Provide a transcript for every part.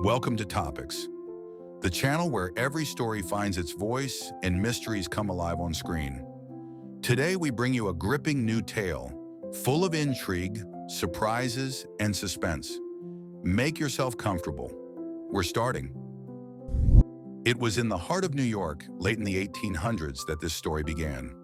Welcome to Topics, the channel where every story finds its voice and mysteries come alive on screen. Today we bring you a gripping new tale, full of intrigue, surprises, and suspense. Make yourself comfortable. We're starting. It was in the heart of New York, late in the 1800s, that this story began.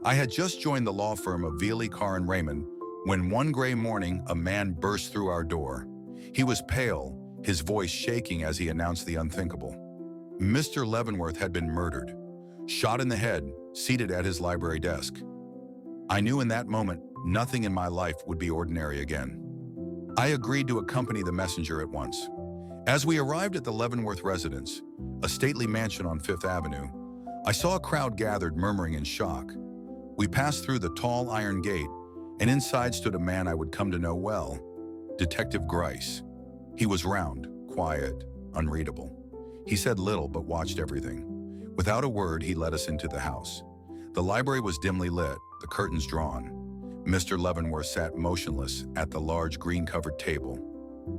I had just joined the law firm of Veely, Carr and Raymond when one gray morning a man burst through our door. He was pale, his voice shaking as he announced the unthinkable. Mr. Leavenworth had been murdered, shot in the head, seated at his library desk. I knew in that moment nothing in my life would be ordinary again. I agreed to accompany the messenger at once. As we arrived at the Leavenworth residence, a stately mansion on Fifth Avenue, I saw a crowd gathered murmuring in shock. We passed through the tall iron gate, and inside stood a man I would come to know well, Detective Grice. He was round, quiet, unreadable. He said little but watched everything. Without a word, he led us into the house. The library was dimly lit, the curtains drawn. Mr. Leavenworth sat motionless at the large green-covered table,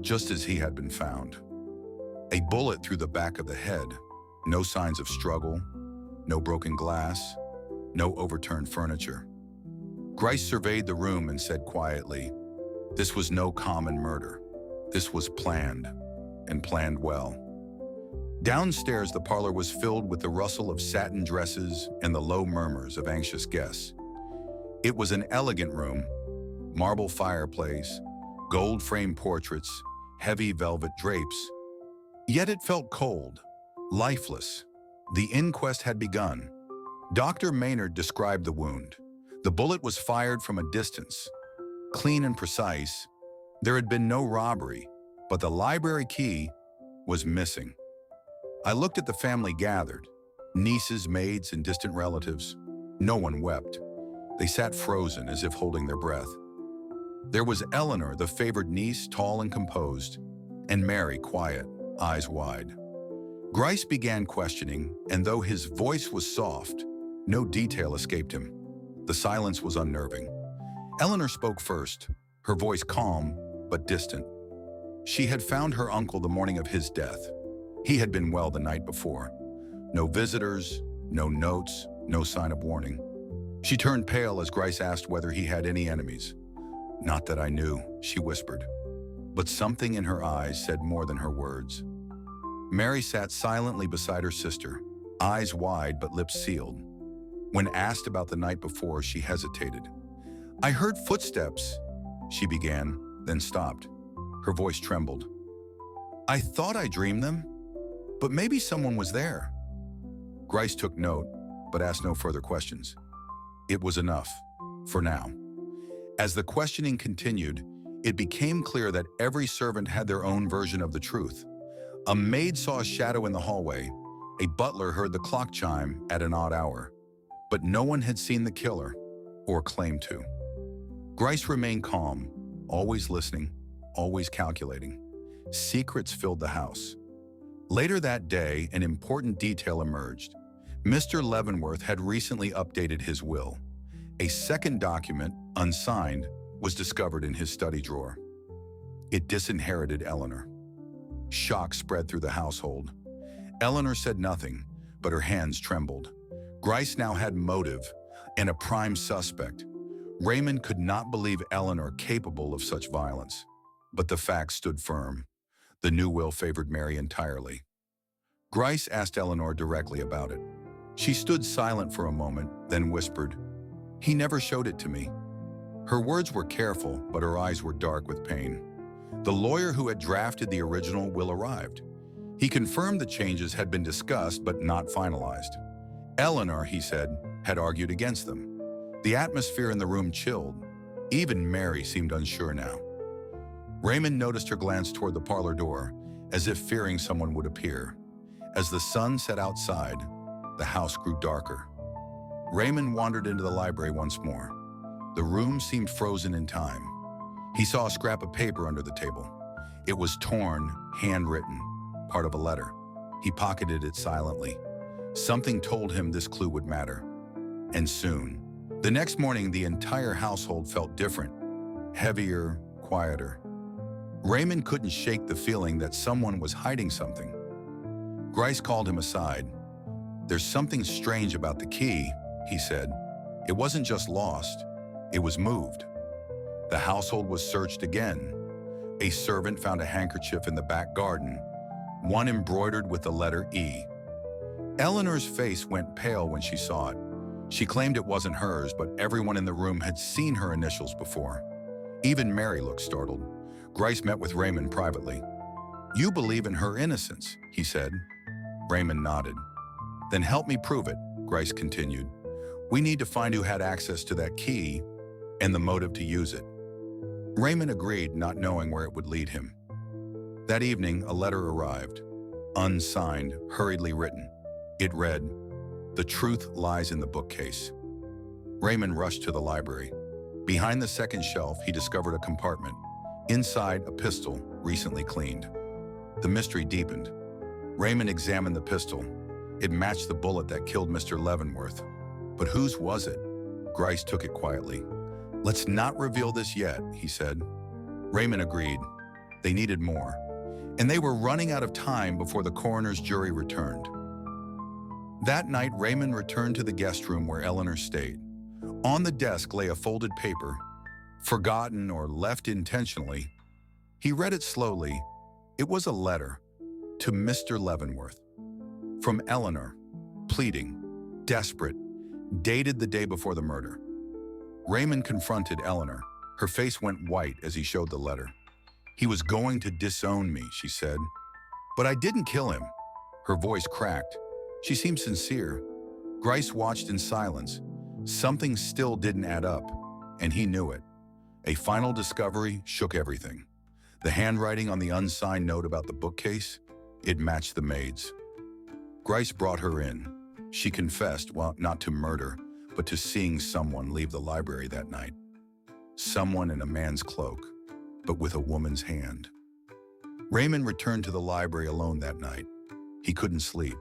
just as he had been found. A bullet through the back of the head, no signs of struggle, no broken glass, no overturned furniture. Grice surveyed the room and said quietly, "This was no common murder. This was planned, and planned well." Downstairs, the parlor was filled with the rustle of satin dresses and the low murmurs of anxious guests. It was an elegant room, marble fireplace, gold-framed portraits, heavy velvet drapes. Yet it felt cold, lifeless. The inquest had begun. Dr. Maynard described the wound. The bullet was fired from a distance, clean and precise. There had been no robbery, but the library key was missing. I looked at the family gathered, nieces, maids, and distant relatives. No one wept. They sat frozen as if holding their breath. There was Eleanor, the favored niece, tall and composed, and Mary, quiet, eyes wide. Grice began questioning, and though his voice was soft, no detail escaped him. The silence was unnerving. Eleanor spoke first, her voice calm but distant. She had found her uncle the morning of his death. He had been well the night before. No visitors, no notes, no sign of warning. She turned pale as Grice asked whether he had any enemies. "Not that I knew," she whispered. But something in her eyes said more than her words. Mary sat silently beside her sister, eyes wide but lips sealed. When asked about the night before, she hesitated. "I heard footsteps," she began, then stopped. Her voice trembled. "I thought I dreamed them, but maybe someone was there." Grice took note, but asked no further questions. It was enough, for now. As the questioning continued, it became clear that every servant had their own version of the truth. A maid saw a shadow in the hallway. A butler heard the clock chime at an odd hour. But no one had seen the killer, or claimed to. Grice remained calm, always listening, always calculating. Secrets filled the house. Later that day, an important detail emerged. Mr. Leavenworth had recently updated his will. A second document, unsigned, was discovered in his study drawer. It disinherited Eleanor. Shock spread through the household. Eleanor said nothing, but her hands trembled. Grice now had motive and a prime suspect. Raymond could not believe Eleanor capable of such violence. But the facts stood firm. The new will favored Mary entirely. Grice asked Eleanor directly about it. She stood silent for a moment, then whispered, "He never showed it to me." Her words were careful, but her eyes were dark with pain. The lawyer who had drafted the original will arrived. He confirmed the changes had been discussed but not finalized. Eleanor, he said, had argued against them. The atmosphere in the room chilled. Even Mary seemed unsure now. Raymond noticed her glance toward the parlor door, as if fearing someone would appear. As the sun set outside, the house grew darker. Raymond wandered into the library once more. The room seemed frozen in time. He saw a scrap of paper under the table. It was torn, handwritten, part of a letter. He pocketed it silently. Something told him this clue would matter. And soon. The next morning, the entire household felt different, heavier, quieter. Raymond couldn't shake the feeling that someone was hiding something. Grice called him aside. "There's something strange about the key," he said. "It wasn't just lost, it was moved." The household was searched again. A servant found a handkerchief in the back garden, one embroidered with the letter E. Eleanor's face went pale when she saw it. She claimed it wasn't hers, but everyone in the room had seen her initials before. Even Mary looked startled. Grice met with Raymond privately. "You believe in her innocence," he said. Raymond nodded. "Then help me prove it," Grice continued. "We need to find who had access to that key and the motive to use it." Raymond agreed, not knowing where it would lead him. That evening, a letter arrived, unsigned, hurriedly written. It read, "The truth lies in the bookcase." Raymond rushed to the library. Behind the second shelf, he discovered a compartment. Inside, a pistol, recently cleaned. The mystery deepened. Raymond examined the pistol. It matched the bullet that killed Mr. Leavenworth. But whose was it? Grice took it quietly. "Let's not reveal this yet," he said. Raymond agreed. They needed more. And they were running out of time before the coroner's jury returned. That night, Raymond returned to the guest room where Eleanor stayed. On the desk lay a folded paper, forgotten or left intentionally. He read it slowly. It was a letter to Mr. Leavenworth. From Eleanor, pleading, desperate, dated the day before the murder. Raymond confronted Eleanor. Her face went white as he showed the letter. "He was going to disown me," she said. "But I didn't kill him." Her voice cracked. She seemed sincere. Grice watched in silence. Something still didn't add up, and he knew it. A final discovery shook everything. The handwriting on the unsigned note about the bookcase, it matched the maid's. Grice brought her in. She confessed, well, not to murder, but to seeing someone leave the library that night. Someone in a man's cloak, but with a woman's hand. Raymond returned to the library alone that night. He couldn't sleep.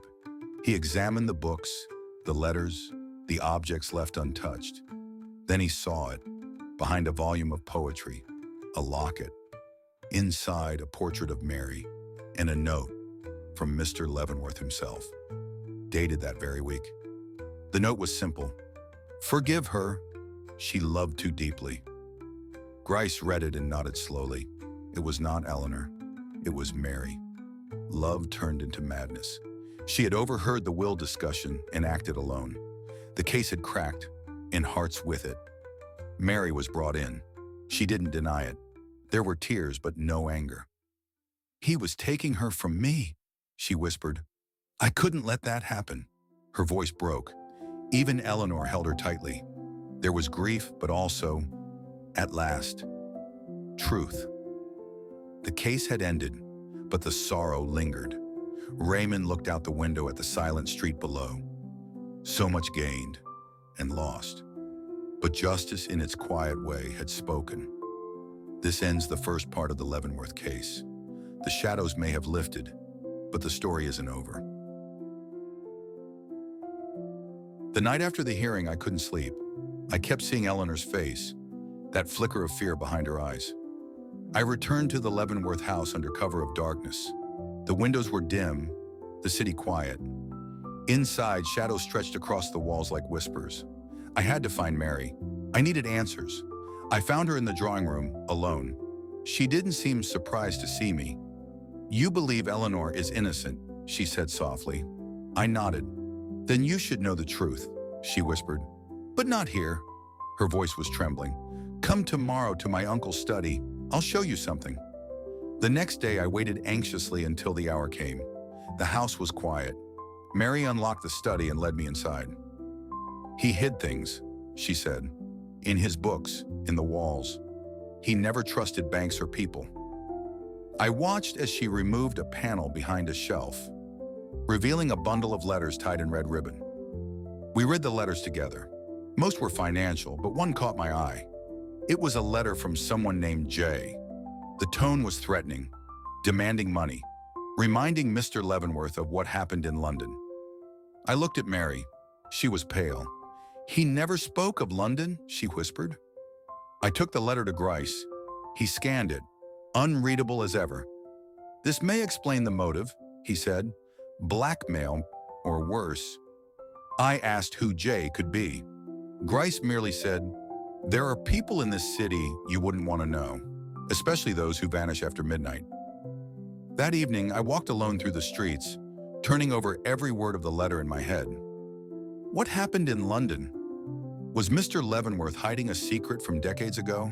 He examined the books, the letters, the objects left untouched. Then he saw it, behind a volume of poetry, a locket. Inside, a portrait of Mary, and a note from Mr. Leavenworth himself, dated that very week. The note was simple. "Forgive her. She loved too deeply." Grice read it and nodded slowly. It was not Eleanor. It was Mary. Love turned into madness. She had overheard the will discussion and acted alone. The case had cracked, and hearts with it. Mary was brought in. She didn't deny it. There were tears, but no anger. "He was taking her from me," she whispered. "I couldn't let that happen." Her voice broke. Even Eleanor held her tightly. There was grief, but also, at last, truth. The case had ended, but the sorrow lingered. Raymond looked out the window at the silent street below. So much gained and lost. But justice in its quiet way had spoken. This ends the first part of the Leavenworth case. The shadows may have lifted, but the story isn't over. The night after the hearing, I couldn't sleep. I kept seeing Eleanor's face, that flicker of fear behind her eyes. I returned to the Leavenworth house under cover of darkness. The windows were dim, the city quiet. Inside, shadows stretched across the walls like whispers. I had to find Mary. I needed answers. I found her in the drawing room, alone. She didn't seem surprised to see me. "You believe Eleanor is innocent," she said softly. I nodded. "Then you should know the truth," she whispered. "But not here." Her voice was trembling. "Come tomorrow to my uncle's study. I'll show you something." The next day, I waited anxiously until the hour came. The house was quiet. Mary unlocked the study and led me inside. "He hid things," she said. "In his books, in the walls. He never trusted banks or people." I watched as she removed a panel behind a shelf, revealing a bundle of letters tied in red ribbon. We read the letters together. Most were financial, but one caught my eye. It was a letter from someone named Jay. The tone was threatening, demanding money, reminding Mr. Leavenworth of what happened in London. I looked at Mary. She was pale. "He never spoke of London," she whispered. I took the letter to Grice. He scanned it. unreadable as ever. "This may explain the motive," he said. "Blackmail, or worse." I asked who Jay could be. Grice merely said, "There are people in this city you wouldn't want to know, especially those who vanish after midnight." That evening, I walked alone through the streets, turning over every word of the letter in my head. What happened in London? Was Mr. Leavenworth hiding a secret from decades ago?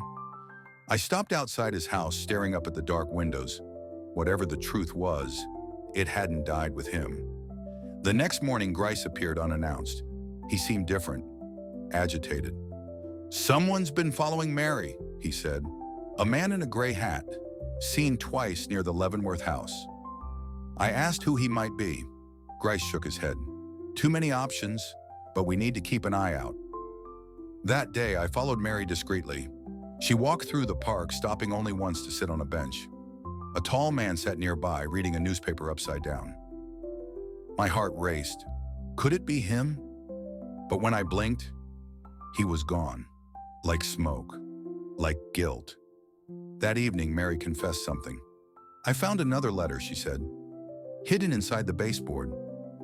I stopped outside his house, staring up at the dark windows. Whatever the truth was, it hadn't died with him. The next morning, Grice appeared unannounced. He seemed different, agitated. "Someone's been following Mary," he said. "A man in a gray hat, seen twice near the Leavenworth house." I asked who he might be. Grice shook his head. "Too many options, but we need to keep an eye out." That day, I followed Mary discreetly. She walked through the park, stopping only once to sit on a bench. A tall man sat nearby, reading a newspaper upside down. My heart raced. Could it be him? But when I blinked, he was gone. Like smoke. Like guilt. That evening, Mary confessed something. "I found another letter," she said, "hidden inside the baseboard.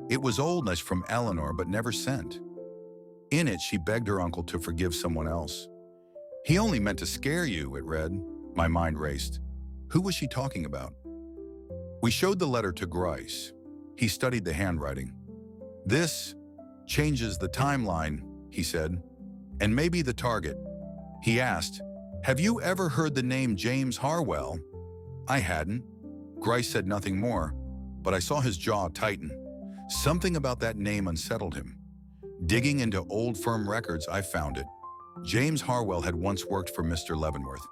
It was old from Eleanor, but never sent. In it, she begged her uncle to forgive someone else. He only meant to scare you," it read. My mind raced. Who was she talking about? We showed the letter to Grice. He studied the handwriting. "This changes the timeline," he said. "And maybe the target." He asked, "Have you ever heard the name James Harwell?" I hadn't. Grice said nothing more, but I saw his jaw tighten. Something about that name unsettled him. Digging into old firm records, I found it. James Harwell had once worked for Mr. Leavenworth,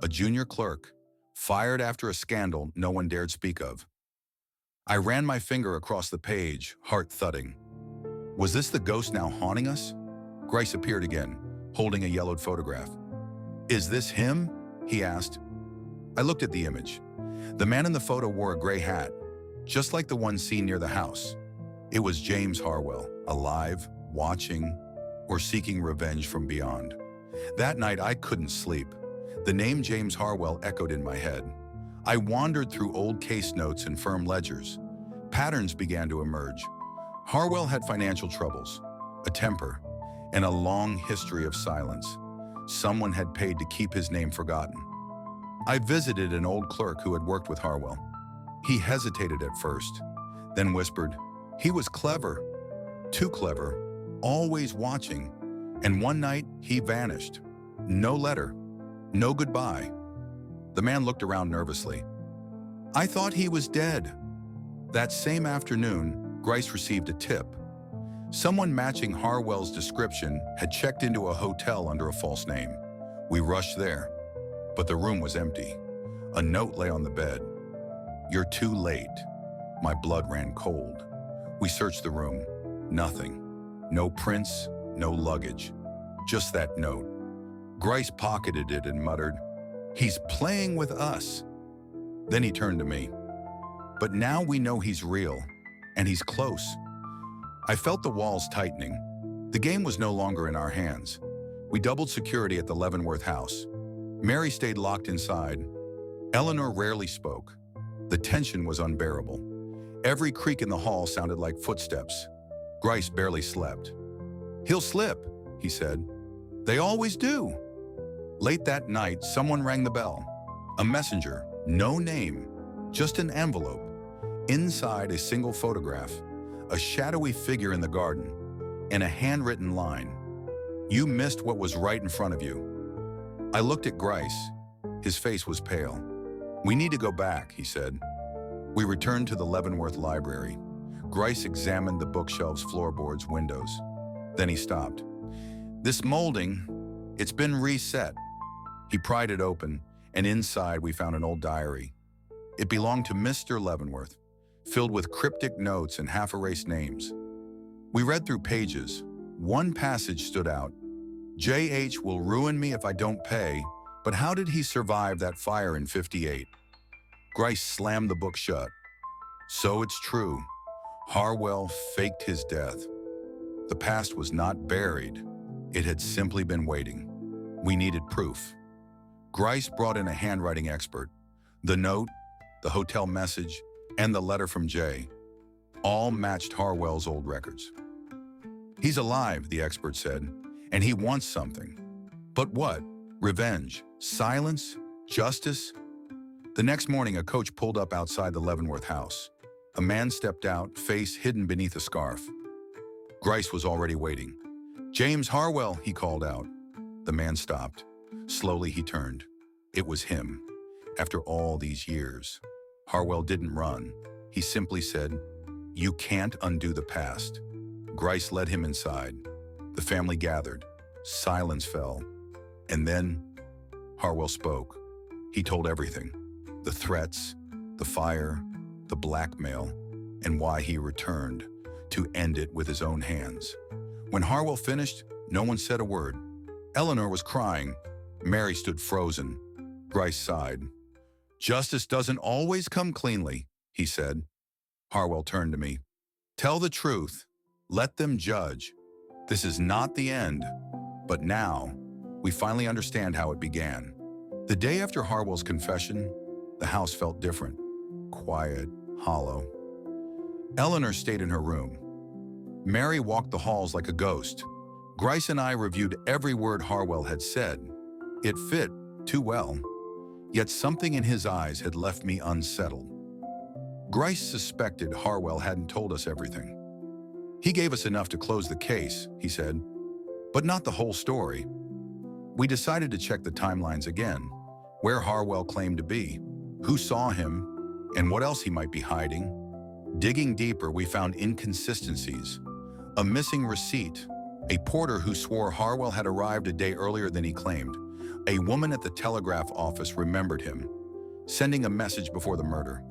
a junior clerk, fired after a scandal no one dared speak of. I ran my finger across the page, heart thudding. Was this the ghost now haunting us? Grice appeared again, holding a yellowed photograph. "Is this him?" he asked. I looked at the image. The man in the photo wore a gray hat, just like the one seen near the house. It was James Harwell, alive, watching, or seeking revenge from beyond. That night, I couldn't sleep. The name James Harwell echoed in my head. I wandered through old case notes and firm ledgers. Patterns began to emerge. Harwell had financial troubles, a temper, and a long history of silence. Someone had paid to keep his name forgotten. I visited an old clerk who had worked with Harwell. He hesitated at first, then whispered, "He was clever, too clever, always watching." And one night, he vanished. No letter, no goodbye. The man looked around nervously. I thought he was dead. That same afternoon, Grice received a tip. Someone matching Harwell's description had checked into a hotel under a false name. We rushed there, but the room was empty. A note lay on the bed. "You're too late." My blood ran cold. We searched the room. Nothing. No prints, no luggage. Just that note. Grice pocketed it and muttered, "He's playing with us." Then he turned to me. "But now we know he's real, and he's close." I felt the walls tightening. The game was no longer in our hands. We doubled security at the Leavenworth house. Mary stayed locked inside. Eleanor rarely spoke. The tension was unbearable. Every creak in the hall sounded like footsteps. Grice barely slept. "He'll slip," he said. "They always do." Late that night, someone rang the bell. A messenger, no name, just an envelope. Inside, a single photograph, a shadowy figure in the garden, and a handwritten line. "You missed what was right in front of you." I looked at Grice. His face was pale. "We need to go back," he said. We returned to the Leavenworth library. Grice examined the bookshelves, floorboards, windows. Then he stopped. "This molding, it's been reset." He pried it open, and inside we found an old diary. It belonged to Mr. Leavenworth, filled with cryptic notes and half-erased names. We read through pages. One passage stood out. "JH will ruin me if I don't pay, but how did he survive that fire in '58? Grice slammed the book shut. So it's true. Harwell faked his death. The past was not buried. It had simply been waiting. We needed proof. Grice brought in a handwriting expert, The note, the hotel message, and the letter from Jay all matched Harwell's old records. He's alive, the expert said, and he wants something. But what? Revenge? Silence? Justice? The next morning, a coach pulled up outside the Leavenworth house. A man stepped out, face hidden beneath a scarf. Grice was already waiting. "James Harwell," he called out. The man stopped. Slowly he turned. It was him. After all these years, Harwell didn't run. He simply said, "You can't undo the past." Grice led him inside. The family gathered. Silence fell. And then Harwell spoke. He told everything. The threats, the fire, the blackmail, and why he returned to end it with his own hands. When Harwell finished, no one said a word. Eleanor was crying. Mary stood frozen. Grice sighed. "Justice doesn't always come cleanly," he said. Harwell turned to me. "Tell the truth. Let them judge. This is not the end." But now, we finally understand how it began. The day after Harwell's confession, the house felt different. Quiet, hollow. Eleanor stayed in her room. Mary walked the halls like a ghost. Grice and I reviewed every word Harwell had said. It fit too well. Yet something in his eyes had left me unsettled. Grice suspected Harwell hadn't told us everything. "He gave us enough to close the case," he said, "but not the whole story." We decided to check the timelines again, where Harwell claimed to be, who saw him, and what else he might be hiding. Digging deeper, we found inconsistencies. A missing receipt, a porter who swore Harwell had arrived a day earlier than he claimed. A woman at the telegraph office remembered him, sending a message before the murder.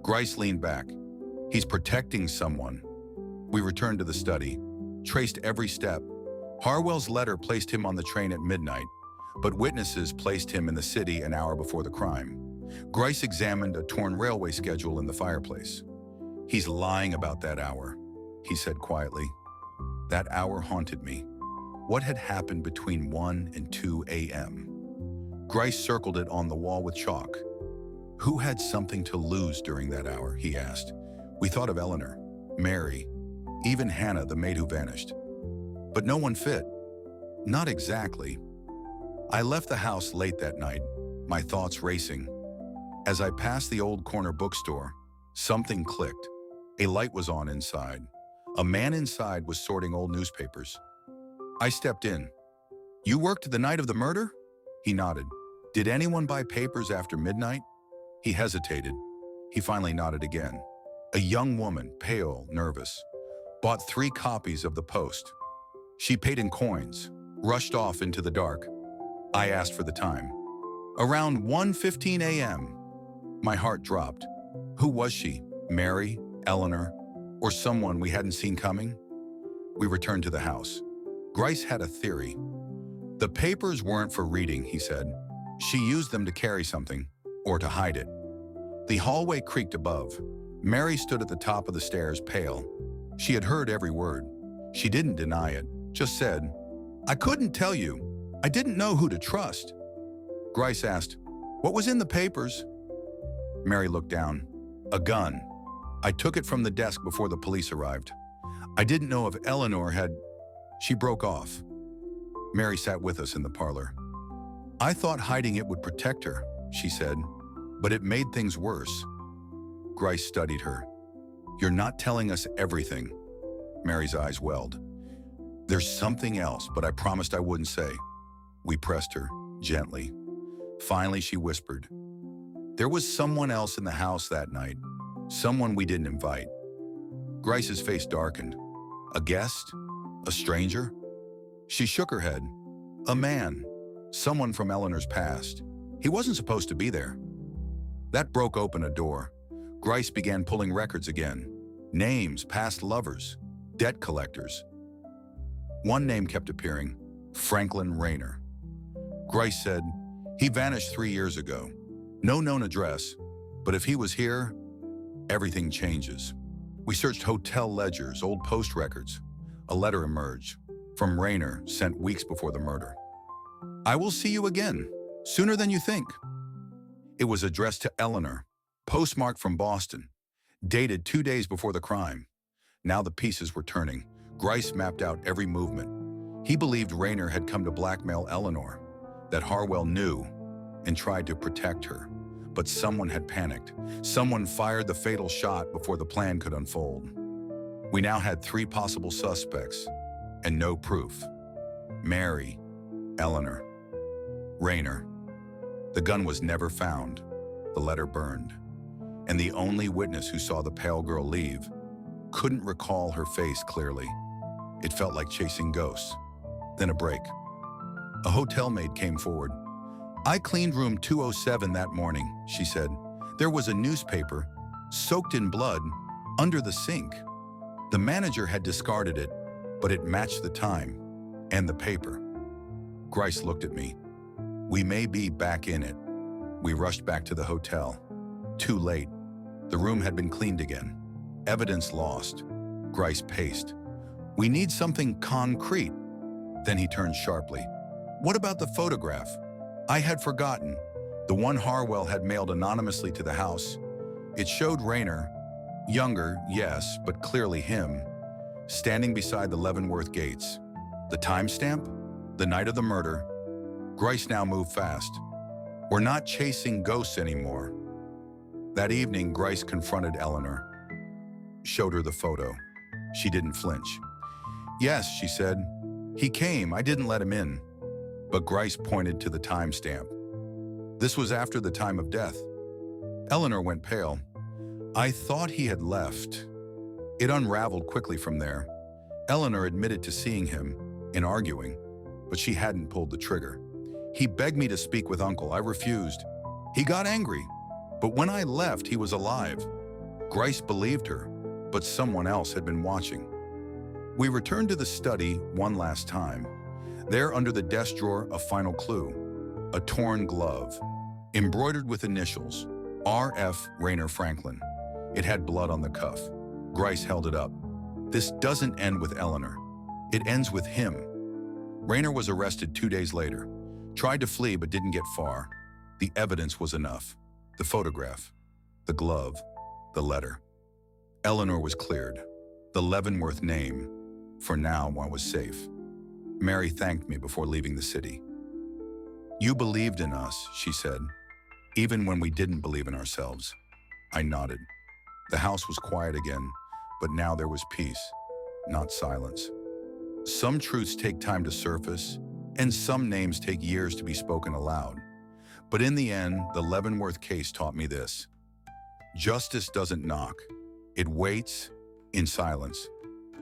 Grice leaned back. "He's protecting someone." We returned to the study, traced every step. Harwell's letter placed him on the train at midnight, but witnesses placed him in the city an hour before the crime. Grice examined a torn railway schedule in the fireplace. "He's lying about that hour," he said quietly. That hour haunted me. What had happened between 1 and 2 a.m.? Grice circled it on the wall with chalk. Who had something to lose during that hour, he asked. We thought of Eleanor, Mary, even Hannah, the maid who vanished. But no one fit. Not exactly. I left the house late that night, my thoughts racing. As I passed the old corner bookstore, something clicked. A light was on inside. A man inside was sorting old newspapers. I stepped in. "You worked the night of the murder?" He nodded. "Did anyone buy papers after midnight?" He hesitated. He finally nodded again. A young woman, pale, nervous, bought 3 copies of the Post. She paid in coins, rushed off into the dark. I asked for the time. "Around 1:15 a.m. My heart dropped. Who was she? Mary? Eleanor? Or someone we hadn't seen coming? We returned to the house. Grice had a theory. The papers weren't for reading, he said. She used them to carry something, or to hide it. The hallway creaked above. Mary stood at the top of the stairs, pale. She had heard every word. She didn't deny it, just said, "I couldn't tell you. I didn't know who to trust." Grice asked, "What was in the papers?" Mary looked down. "A gun. I took it from the desk before the police arrived. I didn't know if Eleanor had..." She broke off. Mary sat with us in the parlor. "I thought hiding it would protect her," she said, "but it made things worse." Grice studied her. "You're not telling us everything." Mary's eyes welled. "There's something else, but I promised I wouldn't say." We pressed her, gently. Finally, she whispered, "There was someone else in the house that night, someone we didn't invite." Grice's face darkened. "A guest? A stranger?" She shook her head. "A man. Someone from Eleanor's past. He wasn't supposed to be there." That broke open a door. Grice began pulling records again. Names, past lovers, debt collectors. One name kept appearing, Franklin Rayner. Grice said, "He vanished 3 years ago. No known address, but if he was here, everything changes." We searched hotel ledgers, old post records. A letter emerged, from Rayner, sent weeks before the murder. "I will see you again, sooner than you think." It was addressed to Eleanor, postmarked from Boston, dated 2 days before the crime. Now the pieces were turning. Grice mapped out every movement. He believed Rayner had come to blackmail Eleanor, that Harwell knew and tried to protect her. But someone had panicked. Someone fired the fatal shot before the plan could unfold. We now had 3 possible suspects and no proof. Mary, Eleanor, Rayner. The gun was never found, the letter burned, and the only witness who saw the pale girl leave couldn't recall her face clearly. It felt like chasing ghosts. Then a break. A hotel maid came forward. "I cleaned room 207 that morning," she said. "There was a newspaper, soaked in blood, under the sink. The manager had discarded it, but it matched the time and the paper." Grice looked at me. "We may be back in it." We rushed back to the hotel. Too late. The room had been cleaned again. Evidence lost. Grice paced. "We need something concrete." Then he turned sharply. "What about the photograph?" I had forgotten. The one Harwell had mailed anonymously to the house. It showed Rayner, younger, yes, but clearly him, standing beside the Leavenworth gates. The timestamp? The night of the murder. Grice now moved fast. "We're not chasing ghosts anymore." That evening, Grice confronted Eleanor, showed her the photo. She didn't flinch. "Yes," she said. "He came. I didn't let him in." But Grice pointed to the timestamp. This was after the time of death. Eleanor went pale. "I thought he had left." It unraveled quickly from there. Eleanor admitted to seeing him and arguing, but she hadn't pulled the trigger. "He begged me to speak with Uncle. I refused. He got angry. But when I left, he was alive." Grice believed her, but someone else had been watching. We returned to the study one last time. There, under the desk drawer, a final clue. A torn glove, embroidered with initials, R.F. Rayner Franklin. It had blood on the cuff. Grice held it up. "This doesn't end with Eleanor. It ends with him." Rayner was arrested 2 days later. Tried to flee but didn't get far. The evidence was enough. The photograph, the glove, the letter. Eleanor was cleared. The Leavenworth name, for now, I was safe. Mary thanked me before leaving the city. "You believed in us," she said, "even when we didn't believe in ourselves." I nodded. The house was quiet again, but now there was peace, not silence. Some truths take time to surface, and some names take years to be spoken aloud. But in the end, the Leavenworth case taught me this. Justice doesn't knock. It waits, in silence,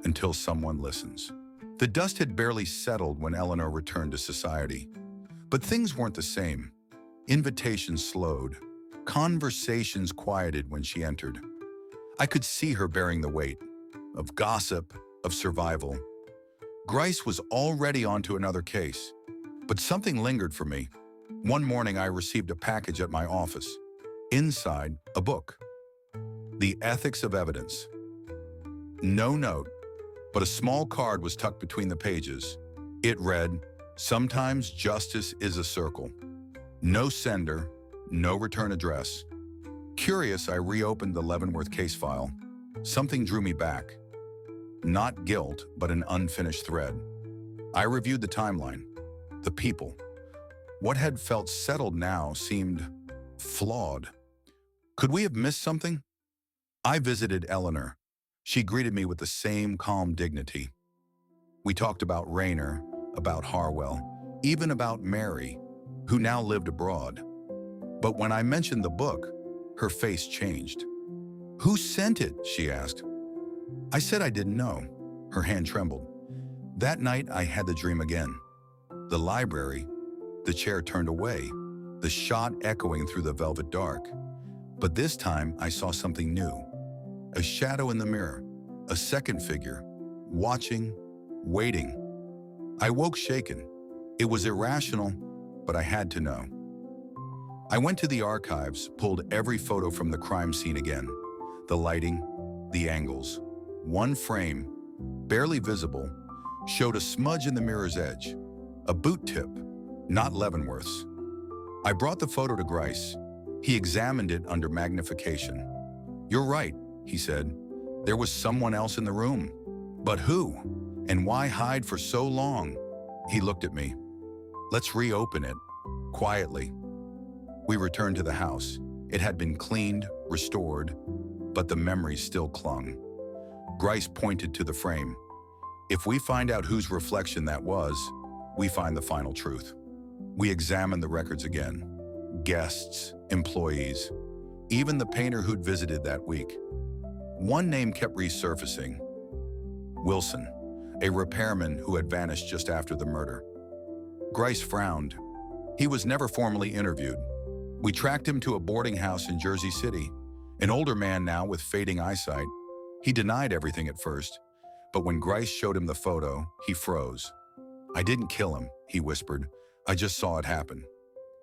until someone listens. The dust had barely settled when Eleanor returned to society. But things weren't the same. Invitations slowed. Conversations quieted when she entered. I could see her bearing the weight of gossip, of survival. Grice was already onto another case, but something lingered for me. One morning, I received a package at my office. Inside, a book. The Ethics of Evidence. No note, but a small card was tucked between the pages. It read, "Sometimes justice is a circle." No sender, no return address. Curious, I reopened the Leavenworth case file. Something drew me back. Not guilt, but an unfinished thread. I reviewed the timeline, the people. What had felt settled now seemed flawed. Could we have missed something? I visited Eleanor. She greeted me with the same calm dignity. We talked about Rayner, about Harwell, even about Mary, who now lived abroad. But when I mentioned the book, her face changed. "Who sent it?" she asked. I said I didn't know. Her hand trembled. That night, I had the dream again. The library, the chair turned away, the shot echoing through the velvet dark. But this time, I saw something new. A shadow in the mirror, a second figure, watching, waiting. I woke shaken. It was irrational, but I had to know. I went to the archives, pulled every photo from the crime scene again. The lighting, the angles. One frame, barely visible, showed a smudge in the mirror's edge. A boot tip, not Leavenworth's. I brought the photo to Grice. He examined it under magnification. "You're right," he said. "There was someone else in the room. But who? And why hide for so long?" He looked at me. "Let's reopen it." Quietly. We returned to the house. It had been cleaned, restored, but the memories still clung. Grice pointed to the frame. "If we find out whose reflection that was, we find the final truth." We examined the records again. Guests, employees, even the painter who'd visited that week. One name kept resurfacing. Wilson, a repairman who had vanished just after the murder. Grice frowned. He was never formally interviewed. We tracked him to a boarding house in Jersey City. An older man now with fading eyesight. He denied everything at first, but when Grice showed him the photo, he froze. "I didn't kill him," he whispered. "I just saw it happen."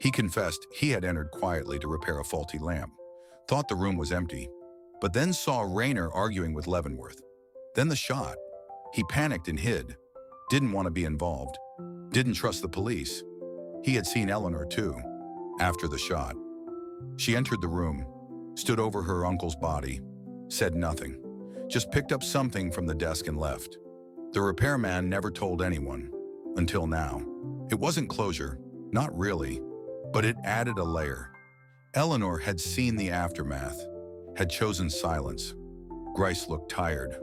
He confessed he had entered quietly to repair a faulty lamp, thought the room was empty, but then saw Rayner arguing with Leavenworth. Then the shot. He panicked and hid. Didn't want to be involved. Didn't trust the police. He had seen Eleanor too, after the shot. She entered the room, stood over her uncle's body, said nothing, just picked up something from the desk and left. The repairman never told anyone, until now. It wasn't closure, not really, but it added a layer. Eleanor had seen the aftermath, had chosen silence. Grice looked tired.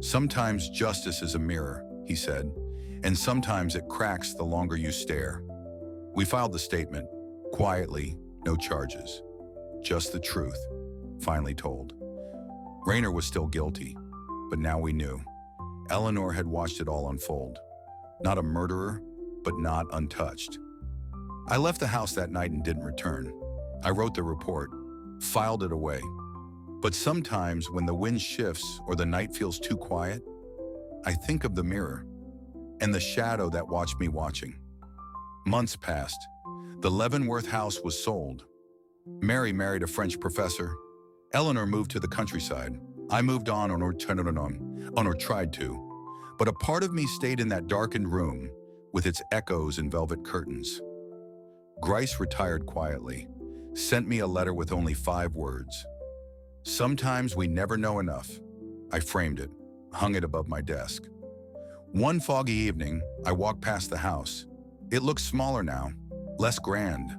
"Sometimes justice is a mirror," he said, "and sometimes it cracks the longer you stare." We filed the statement, quietly, no charges. Just the truth, finally told. Rayner was still guilty, but now we knew. Eleanor had watched it all unfold. Not a murderer, but not untouched. I left the house that night and didn't return. I wrote the report, filed it away. But sometimes when the wind shifts or the night feels too quiet, I think of the mirror and the shadow that watched me watching. Months passed. The Leavenworth house was sold. Mary married a French professor. Eleanor moved to the countryside. I moved on or tried to. But a part of me stayed in that darkened room with its echoes and velvet curtains. Grice retired quietly, sent me a letter with only 5 words. "Sometimes we never know enough." I framed it, hung it above my desk. One foggy evening, I walked past the house. It looked smaller now, less grand.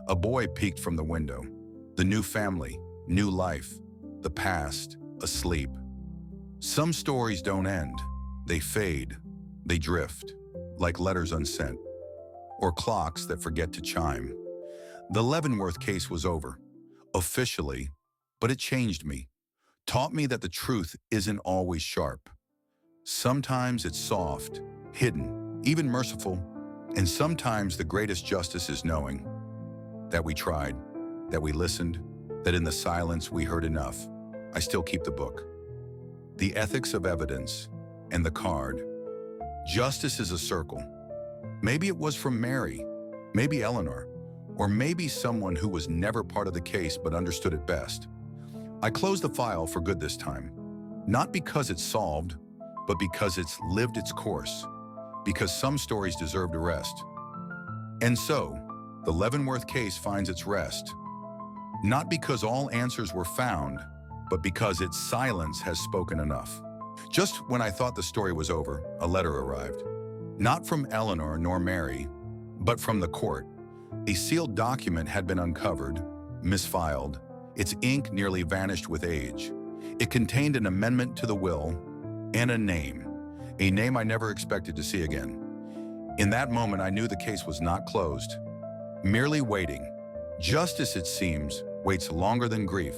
A boy peeked from the window. The new family, new life, the past, asleep. Some stories don't end. They fade, they drift, like letters unsent, or clocks that forget to chime. The Leavenworth case was over, officially, but it changed me, taught me that the truth isn't always sharp. Sometimes it's soft, hidden, even merciful, and sometimes the greatest justice is knowing that we tried, that we listened, that in the silence we heard enough. I still keep the book. The Ethics of Evidence, and the card. Justice is a circle. Maybe it was from Mary, maybe Eleanor, or maybe someone who was never part of the case but understood it best. I closed the file for good this time, not because it's solved, but because it's lived its course, because some stories deserved a rest. And so, the Leavenworth case finds its rest, not because all answers were found, but because its silence has spoken enough. Just when I thought the story was over, a letter arrived. Not from Eleanor nor Mary, but from the court. A sealed document had been uncovered, misfiled, its ink nearly vanished with age. It contained an amendment to the will and a name I never expected to see again. In that moment, I knew the case was not closed, merely waiting. Justice, it seems, waits longer than grief.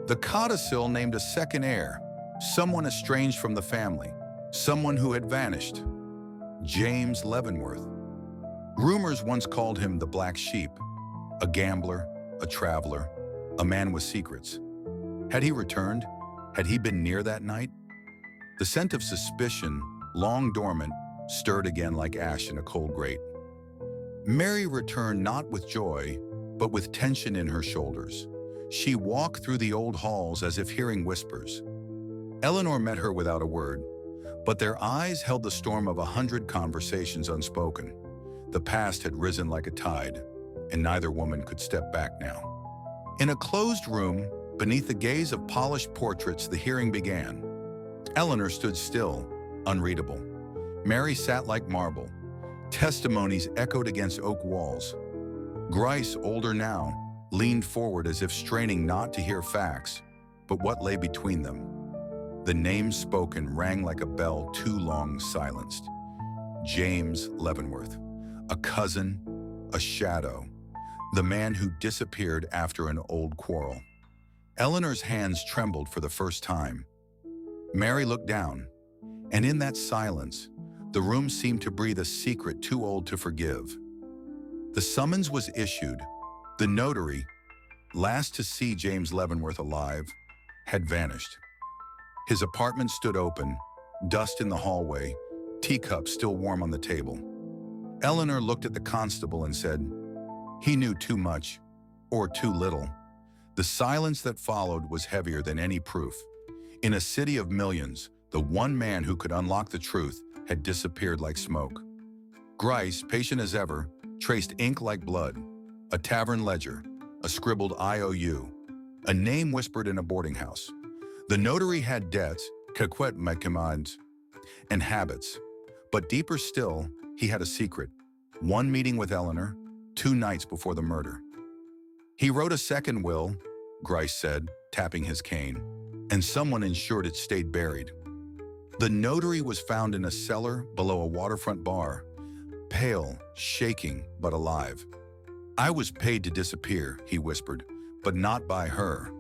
The codicil named a second heir, someone estranged from the family, someone who had vanished. James Leavenworth. Rumors once called him the Black Sheep, a gambler, a traveler, a man with secrets. Had he returned? Had he been near that night? The scent of suspicion, long dormant, stirred again like ash in a cold grate. Mary returned not with joy, but with tension in her shoulders. She walked through the old halls as if hearing whispers. Eleanor met her without a word, but their eyes held the storm of 100 conversations unspoken. The past had risen like a tide, and neither woman could step back now. In a closed room, beneath the gaze of polished portraits, the hearing began. Eleanor stood still, unreadable. Mary sat like marble. Testimonies echoed against oak walls. Grice, older now, leaned forward as if straining not to hear facts, but what lay between them. The name spoken rang like a bell too long silenced. James Leavenworth, a cousin, a shadow, the man who disappeared after an old quarrel. Eleanor's hands trembled for the first time. Mary looked down, and in that silence, the room seemed to breathe a secret too old to forgive. The summons was issued. The notary, last to see James Leavenworth alive, had vanished. His apartment stood open, dust in the hallway, teacups still warm on the table. Eleanor looked at the constable and said, "He knew too much, or too little." The silence that followed was heavier than any proof. In a city of millions, the one man who could unlock the truth had disappeared like smoke. Grice, patient as ever, traced ink like blood, a tavern ledger, a scribbled IOU, a name whispered in a boarding house. The notary had debts, caquet mécamines, and habits. But deeper still, he had a secret. One meeting with Eleanor, 2 nights before the murder. He wrote a second will, Grice said, tapping his cane, and someone ensured it stayed buried. The notary was found in a cellar below a waterfront bar, pale, shaking, but alive. "I was paid to disappear," he whispered, "but not by her."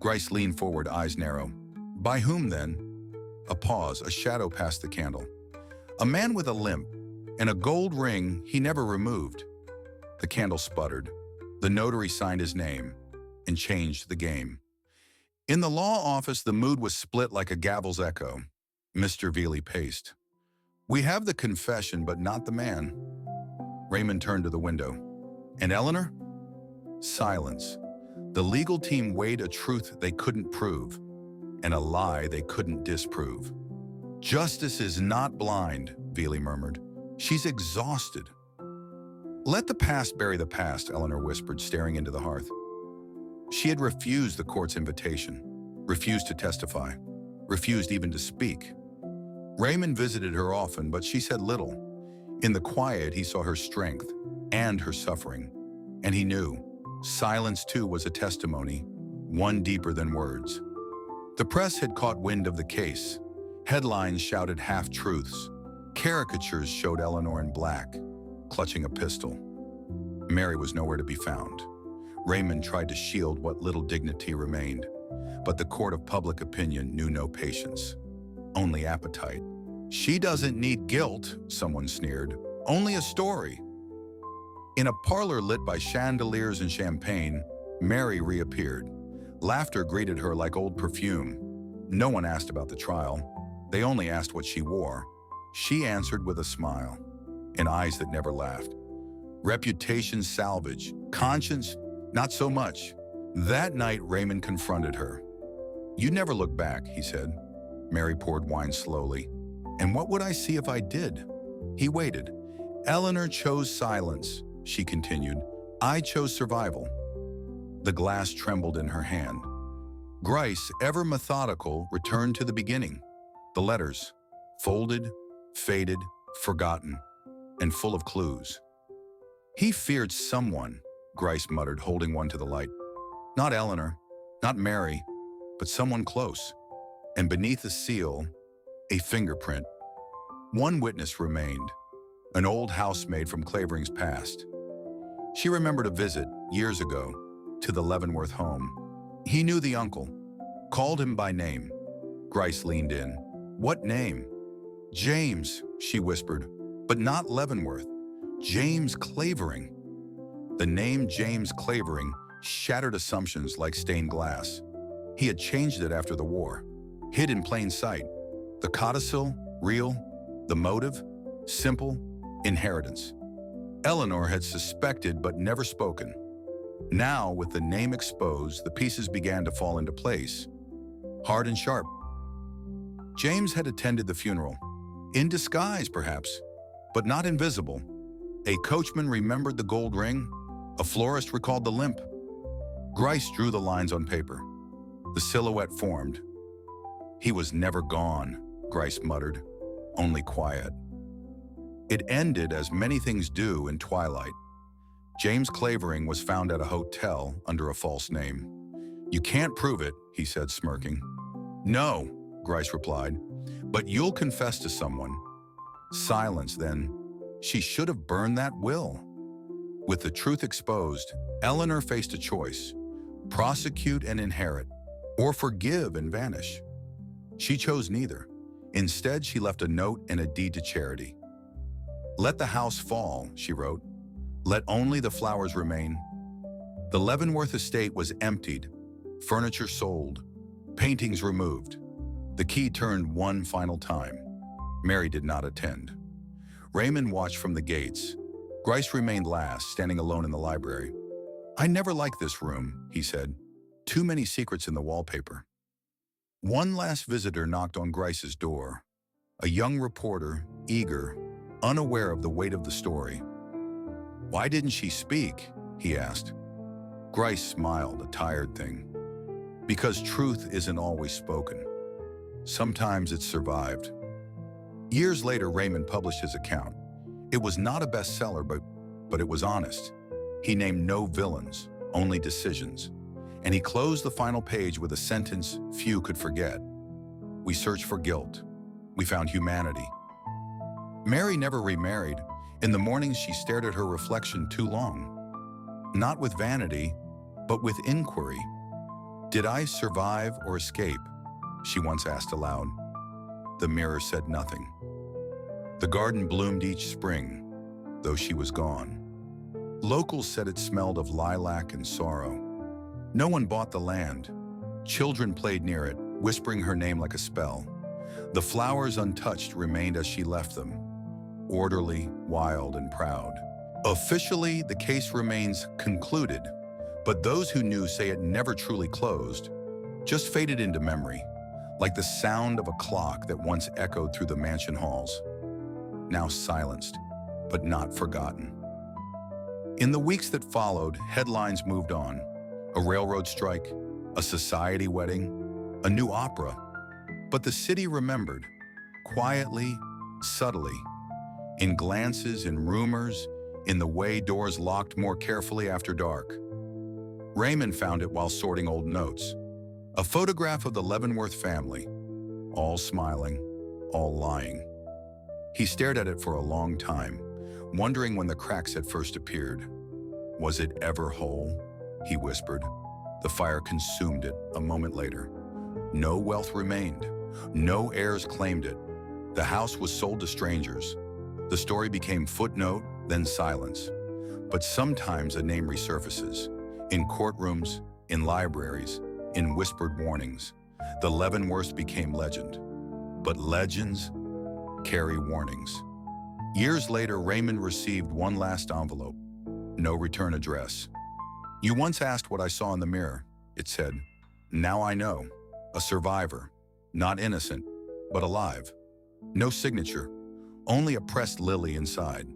Grice leaned forward, eyes narrow. "By whom, then?" A pause, a shadow past the candle. "A man with a limp, and a gold ring he never removed." The candle sputtered. The notary signed his name and changed the game. In the law office, the mood was split like a gavel's echo. Mr. Veely paced. "We have the confession, but not the man." Raymond turned to the window. "And Eleanor?" Silence. The legal team weighed a truth they couldn't prove, and a lie they couldn't disprove. "Justice is not blind," Veely murmured. "She's exhausted." "Let the past bury the past," Eleanor whispered, staring into the hearth. She had refused the court's invitation, refused to testify, refused even to speak. Raymond visited her often, but she said little. In the quiet, he saw her strength and her suffering, and he knew silence too was a testimony, one deeper than words. The press had caught wind of the case. Headlines shouted half-truths. Caricatures showed Eleanor in black, clutching a pistol. Mary was nowhere to be found. Raymond tried to shield what little dignity remained, but the court of public opinion knew no patience, only appetite. "She doesn't need guilt," someone sneered, "only a story." In a parlor lit by chandeliers and champagne, Mary reappeared. Laughter greeted her like old perfume. No one asked about the trial. They only asked what she wore. She answered with a smile, and eyes that never laughed. Reputation salvage, conscience, not so much. That night, Raymond confronted her. "You never look back," he said. Mary poured wine slowly. "And what would I see if I did?" He waited. "Eleanor chose silence," she continued. "I chose survival." The glass trembled in her hand. Grice, ever methodical, returned to the beginning. The letters, folded, faded, forgotten, and full of clues. "He feared someone," Grice muttered, holding one to the light. "Not Eleanor, not Mary, but someone close." And beneath the seal, a fingerprint. One witness remained, an old housemaid from Clavering's past. She remembered a visit, years ago, to the Leavenworth home. He knew the uncle, called him by name. Grice leaned in. "What name?" "James," she whispered, "but not Leavenworth. James Clavering." The name James Clavering shattered assumptions like stained glass. He had changed it after the war, hid in plain sight. The codicil, real. The motive, simple, inheritance. Eleanor had suspected but never spoken. Now, with the name exposed, the pieces began to fall into place, hard and sharp. James had attended the funeral, in disguise perhaps, but not invisible. A coachman remembered the gold ring, a florist recalled the limp. Grice drew the lines on paper. The silhouette formed. "He was never gone," Grice muttered, "only quiet." It ended as many things do in twilight. James Clavering was found at a hotel under a false name. "You can't prove it," he said, smirking. "No," Grice replied, "but you'll confess to someone." Silence then. She should have burned that will. With the truth exposed, Eleanor faced a choice: prosecute and inherit, or forgive and vanish. She chose neither. Instead, she left a note and a deed to charity. "Let the house fall," she wrote. "Let only the flowers remain." The Leavenworth estate was emptied, furniture sold, paintings removed. The key turned one final time. Mary did not attend. Raymond watched from the gates. Grice remained last, standing alone in the library. "I never liked this room," he said. "Too many secrets in the wallpaper." One last visitor knocked on Grice's door. A young reporter, eager, unaware of the weight of the story. "Why didn't she speak?" he asked. Grice smiled, a tired thing. "Because truth isn't always spoken. Sometimes it's survived." Years later, Raymond published his account. It was not a bestseller, but it was honest. He named no villains, only decisions. And he closed the final page with a sentence few could forget. "We searched for guilt. We found humanity." Mary never remarried. In the mornings, she stared at her reflection too long. Not with vanity, but with inquiry. "Did I survive or escape?" she once asked aloud. The mirror said nothing. The garden bloomed each spring, though she was gone. Locals said it smelled of lilac and sorrow. No one bought the land. Children played near it, whispering her name like a spell. The flowers untouched remained as she left them, orderly, wild, and proud. Officially, the case remains concluded, but those who knew say it never truly closed, just faded into memory, like the sound of a clock that once echoed through the mansion halls. Now silenced, but not forgotten. In the weeks that followed, headlines moved on. A railroad strike, a society wedding, a new opera. But the city remembered, quietly, subtly, in glances, in rumors, in the way doors locked more carefully after dark. Raymond found it while sorting old notes. A photograph of the Leavenworth family, all smiling, all lying. He stared at it for a long time, wondering when the cracks had first appeared. "Was it ever whole?" he whispered. The fire consumed it a moment later. No wealth remained. No heirs claimed it. The house was sold to strangers. The story became footnote, then silence. But sometimes a name resurfaces. In courtrooms, in libraries, in whispered warnings. The Leavenworths became legend. But legends carry warnings. Years later, Raymond received one last envelope. No return address. "You once asked what I saw in the mirror," it said. "Now I know. A survivor. Not innocent, but alive. No signature. Only a pressed lily inside."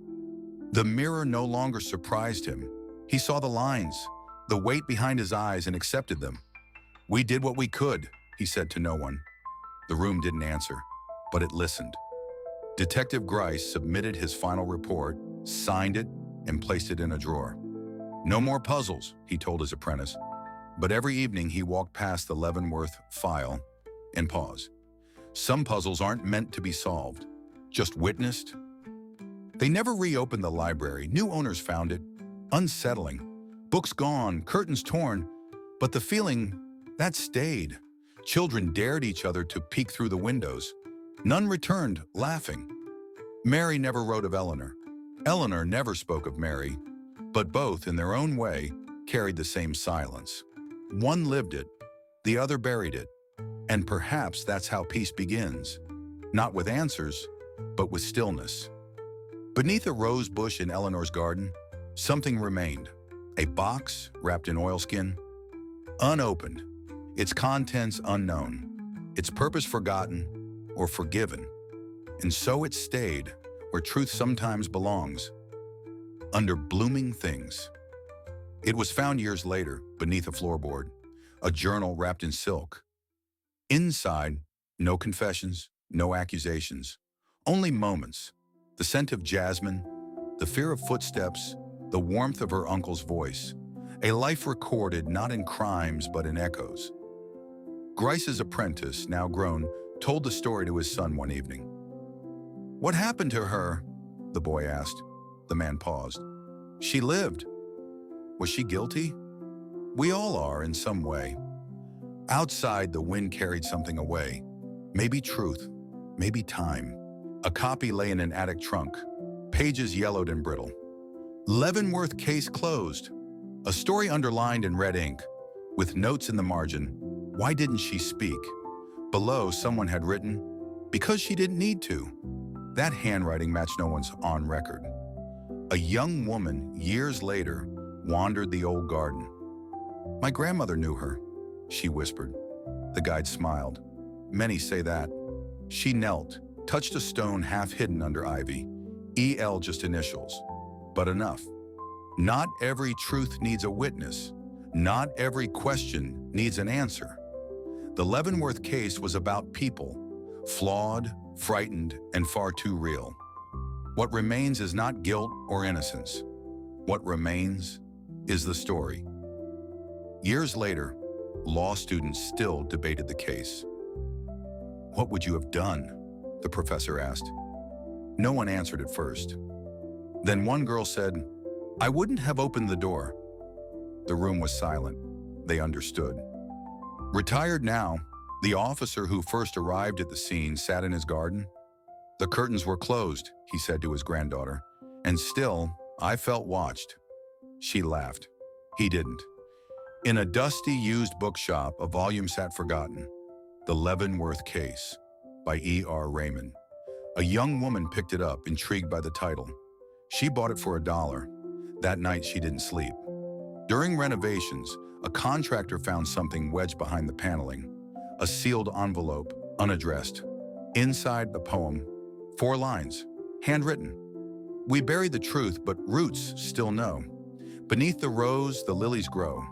The mirror no longer surprised him. He saw the lines, the weight behind his eyes, and accepted them. "We did what we could," he said to no one. The room didn't answer, but it listened. Detective Grice submitted his final report, signed it, and placed it in a drawer. "No more puzzles," he told his apprentice. But every evening he walked past the Leavenworth file and paused. Some puzzles aren't meant to be solved, just witnessed. They never reopened the library. New owners found it. Unsettling. Books gone, curtains torn. But the feeling, that stayed. Children dared each other to peek through the windows. None returned, laughing. Mary never wrote of Eleanor. Eleanor never spoke of Mary. But both, in their own way, carried the same silence. One lived it, the other buried it. And perhaps that's how peace begins. Not with answers, but with stillness. Beneath a rose bush in Eleanor's garden, something remained. A box wrapped in oilskin, unopened, its contents unknown, its purpose forgotten or forgiven. And so it stayed where truth sometimes belongs, under blooming things. It was found years later beneath a floorboard, a journal wrapped in silk. Inside, no confessions, no accusations, only moments, the scent of jasmine, the fear of footsteps, the warmth of her uncle's voice, a life recorded not in crimes but in echoes. Grice's apprentice, now grown, told the story to his son one evening. "What happened to her?" the boy asked. The man paused. "She lived. Was she guilty? We all are in some way." Outside, the wind carried something away. Maybe truth, maybe time. A copy lay in an attic trunk, pages yellowed and brittle. Leavenworth Case closed. A story underlined in red ink, with notes in the margin. Why didn't she speak? Below, someone had written, "Because she didn't need to." That handwriting matched no one's on record. A young woman, years later, wandered the old garden. "My grandmother knew her," she whispered. The guide smiled. "Many say that." She knelt, touched a stone half hidden under ivy. EL just initials, but enough. Not every truth needs a witness. Not every question needs an answer. The Leavenworth case was about people, flawed, frightened, and far too real. What remains is not guilt or innocence. What remains is the story. Years later, law students still debated the case. "What would you have done?" the professor asked. No one answered at first. Then one girl said, "I wouldn't have opened the door." The room was silent. They understood. Retired now, the officer who first arrived at the scene sat in his garden. "The curtains were closed," he said to his granddaughter, "and still, I felt watched." She laughed. He didn't. In a dusty, used bookshop, a volume sat forgotten. The Leavenworth Case, by E.R. Raymond. A young woman picked it up, intrigued by the title. She bought it for $1. That night, she didn't sleep. During renovations, a contractor found something wedged behind the paneling. A sealed envelope, unaddressed. Inside, the poem. 4 lines, handwritten. "We buried the truth, but roots still know. Beneath the rose, the lilies grow.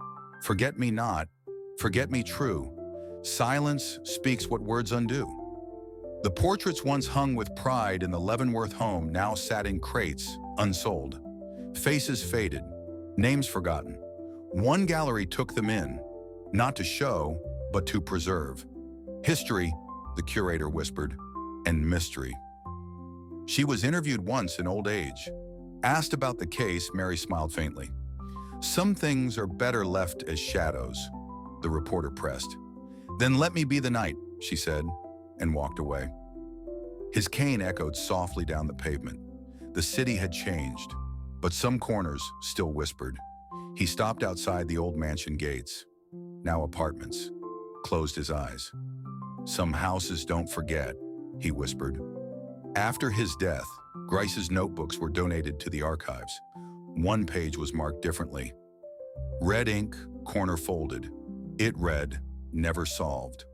Forget me not, forget me true. Silence speaks what words undo." The portraits once hung with pride in the Leavenworth home now sat in crates, unsold. Faces faded, names forgotten. One gallery took them in, not to show, but to preserve. History, the curator whispered, and mystery. She was interviewed once in old age. Asked about the case, Mary smiled faintly. "Some things are better left as shadows," the reporter pressed. "Then let me be the night," she said, and walked away. His cane echoed softly down the pavement. The city had changed, but some corners still whispered. He stopped outside the old mansion gates, now apartments, closed his eyes. "Some houses don't forget," he whispered. After his death, Grice's notebooks were donated to the archives. One page was marked differently. Red ink, corner folded. It read, "Never solved,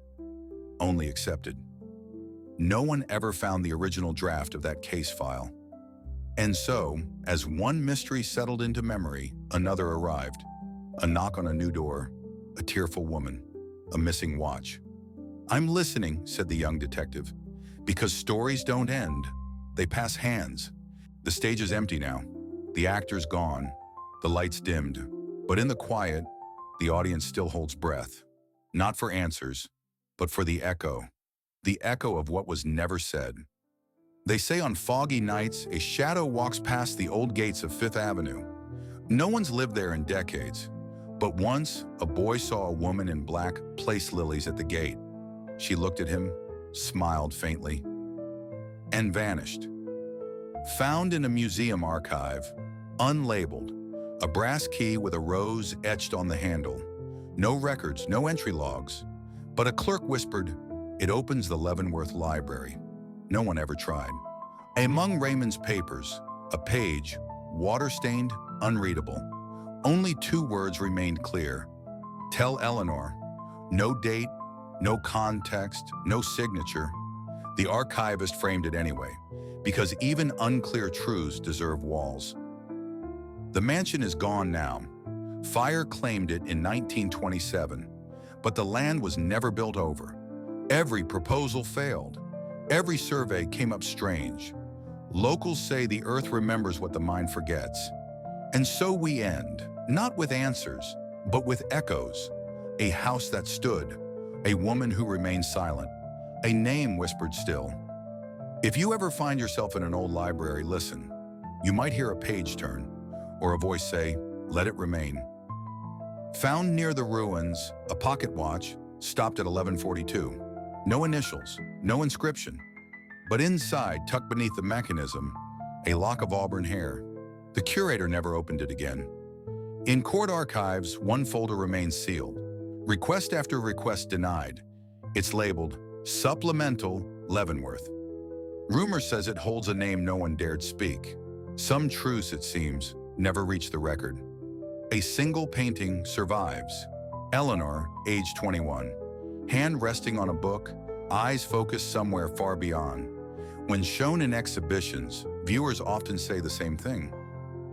only accepted." No one ever found the original draft of that case file. And so, as one mystery settled into memory, another arrived. A knock on a new door, a tearful woman, a missing watch. "I'm listening," said the young detective, "because stories don't end, they pass hands." The stage is empty now. The actor's gone, the lights dimmed, but in the quiet, the audience still holds breath. Not for answers, but for the echo of what was never said. They say on foggy nights, a shadow walks past the old gates of Fifth Avenue. No one's lived there in decades, but once a boy saw a woman in black place lilies at the gate. She looked at him, smiled faintly, and vanished. Found in a museum archive, unlabeled, a brass key with a rose etched on the handle. No records, no entry logs, but a clerk whispered, "It opens the Leavenworth Library." No one ever tried. Among Raymond's papers, a page, water-stained, unreadable. Only 2 words remained clear. "Tell Eleanor." No date, no context, no signature. The archivist framed it anyway, because even unclear truths deserve walls. The mansion is gone now. Fire claimed it in 1927, but the land was never built over. Every proposal failed. Every survey came up strange. Locals say the earth remembers what the mind forgets. And so we end, not with answers, but with echoes. A house that stood, a woman who remained silent, a name whispered still. If you ever find yourself in an old library, listen. You might hear a page turn, or a voice say, "Let it remain." Found near the ruins, a pocket watch stopped at 1142. No initials, no inscription. But inside, tucked beneath the mechanism, a lock of auburn hair. The curator never opened it again. In court archives, one folder remains sealed. Request after request denied. It's labeled Supplemental Leavenworth. Rumor says it holds a name no one dared speak. Some truths, it seems, never reached the record. A single painting survives. Eleanor, age 21. Hand resting on a book, eyes focused somewhere far beyond. When shown in exhibitions, viewers often say the same thing.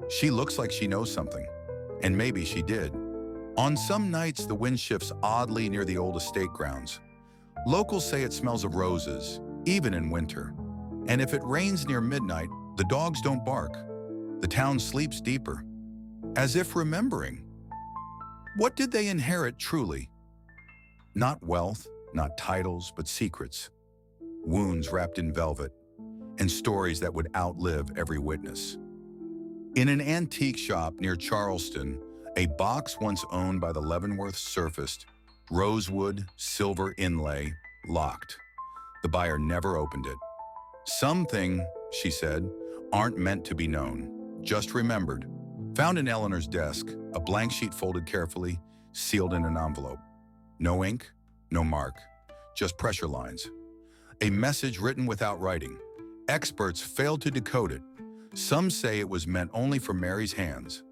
She looks like she knows something. And maybe she did. On some nights, the wind shifts oddly near the old estate grounds. Locals say it smells of roses, even in winter. And if it rains near midnight, the dogs don't bark. The town sleeps deeper, as if remembering. What did they inherit truly? Not wealth, not titles, but secrets. Wounds wrapped in velvet, and stories that would outlive every witness. In an antique shop near Charleston, a box once owned by the Leavenworths surfaced, rosewood, silver inlay, locked. The buyer never opened it. Something, she said, aren't meant to be known, just remembered. Found in Eleanor's desk, a blank sheet folded carefully, sealed in an envelope. No ink, no mark, just pressure lines. A message written without writing. Experts failed to decode it. Some say it was meant only for Mary's hands.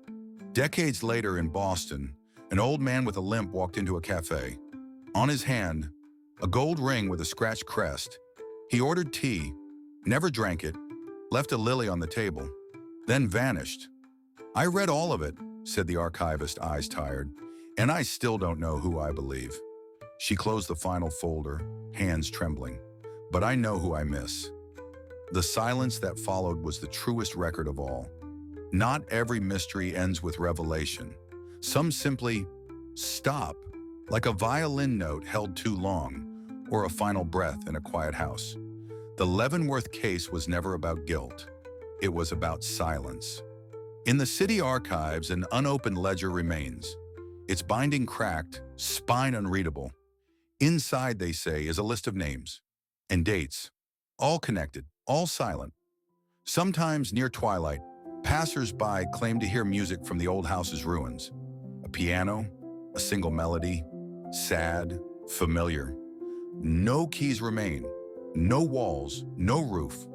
Decades later in Boston, an old man with a limp walked into a cafe. On his hand, a gold ring with a scratched crest. He ordered tea, never drank it, left a lily on the table, then vanished. "I read all of it," said the archivist, eyes tired, "and I still don't know who I believe." She closed the final folder, hands trembling. "But I know who I miss." The silence that followed was the truest record of all. Not every mystery ends with revelation. Some simply stop, like a violin note held too long, or a final breath in a quiet house. The Leavenworth case was never about guilt. It was about silence. In the city archives, an unopened ledger remains. Its binding cracked, spine unreadable. Inside, they say, is a list of names and dates, all connected, all silent. Sometimes near twilight, passers-by claim to hear music from the old house's ruins. A piano, a single melody, sad, familiar. No keys remain, no walls, no roof,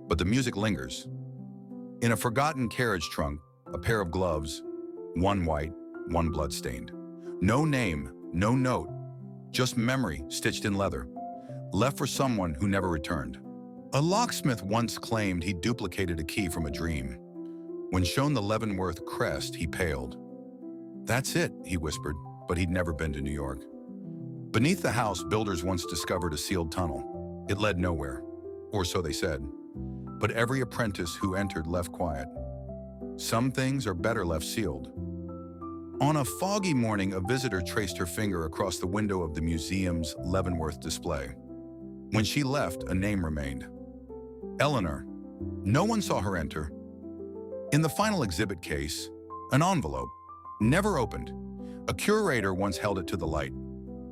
but the music lingers. In a forgotten carriage trunk, a pair of gloves, one white, one bloodstained. No name, no note, just memory stitched in leather, left for someone who never returned. A locksmith once claimed he duplicated a key from a dream. When shown the Leavenworth crest, he paled. "That's it," he whispered, but he'd never been to New York. Beneath the house, builders once discovered a sealed tunnel. It led nowhere, or so they said. But every apprentice who entered left quiet. Some things are better left sealed. On a foggy morning, a visitor traced her finger across the window of the museum's Leavenworth display. When she left, a name remained. Eleanor. No one saw her enter. In the final exhibit case, an envelope, never opened. A curator once held it to the light.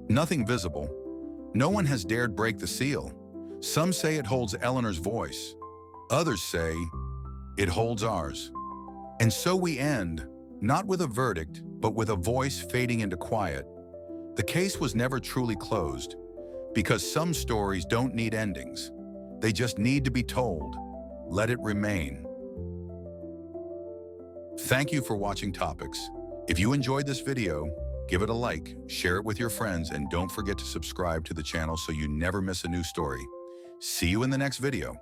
Nothing visible. No one has dared break the seal. Some say it holds Eleanor's voice. Others say it holds ours. And so we end, not with a verdict, but with a voice fading into quiet. The case was never truly closed, because some stories don't need endings. They just need to be told. Let it remain. Thank you for watching Topics. If you enjoyed this video, give it a like, share it with your friends, and don't forget to subscribe to the channel so you never miss a new story. See you in the next video.